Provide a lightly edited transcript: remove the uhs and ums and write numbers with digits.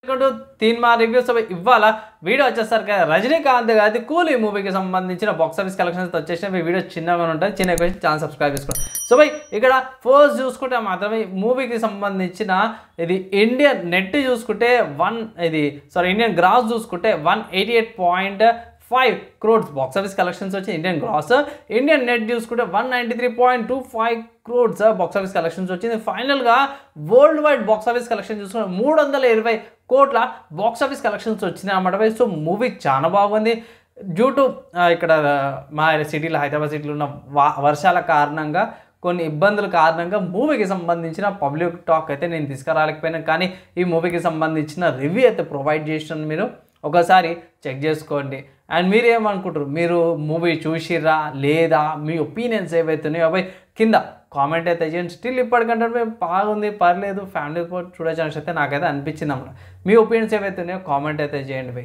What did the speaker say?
To తీన్మా reviews ఇవాళ video వచ్చేసరికి రజనీకాంత్ గారి కూలీ మూవీకి సంబంధించిన బాక్స్ ఆఫీస్ కలెక్షన్స్ వచ్చేసిన వీడియో చిన్నగా ఉంటుంది. చిన్న క్వశ్చన్ ఛానల్ సబ్స్క్రైబ్ చేసుకోండి. సో బై ఇక్కడ ఫస్ట్ చూసుకుంటే మాత్రమే మూవీకి సంబంధించిన ఇది ఇండియన్ నెట్ చూసుకుంటే ఇండియన్ గ్రాస్ చూసుకుంటే 188.5 crores బాక్స్ ఆఫీస్ కలెక్షన్స్ వచ్చి ఇండియన్ గ్రాస్. ఇండియన్ నెట్ చూసుకుంటే 193.25 crores బాక్స్ ఆఫీస్ కలెక్షన్స్ వచ్చింది. ఫైనల్గా world wide box office collection చూసుకుంటే 320 కోట్ల బాక్స్ ఆఫీస్ కలెక్షన్స్ వచ్చినాయి అన్నమాట. సో మూవీ చాలా బాగుంది. డ్యూ టు ఇక్కడ మా సిటీలో హైదరాబాద్ సిటీలో ఉన్న వర్షాల కారణంగా కొన్ని ఇబ్బందుల కారణంగా మూవీకి సంబంధించిన పబ్లిక్ టాక్ అయితే నేను తీసుకురాలేకపోయినా, కానీ ఈ మూవీకి సంబంధించిన రివ్యూ అయితే ప్రొవైడ్ చేసినాను. మీరు ఒకసారి చెక్ చేసుకోండి. అండ్ మీరు ఏమనుకుంటారు, మీరు మూవీ చూసిర్రా లేదా, మీ ఒపీనియన్స్ ఏవైతున్నాయో అవి కింద కామెంట్ అయితే చేయండి. స్టిల్ ఇప్పటికంటే బాగుంది, పర్లేదు, ఫ్యామిలీ చూడొచ్చు అయితే నాకైతే అనిపించింది అన్నమాట. మీ ఒపీనియన్స్ ఏవైతున్నాయో కామెంట్ అయితే చేయండి.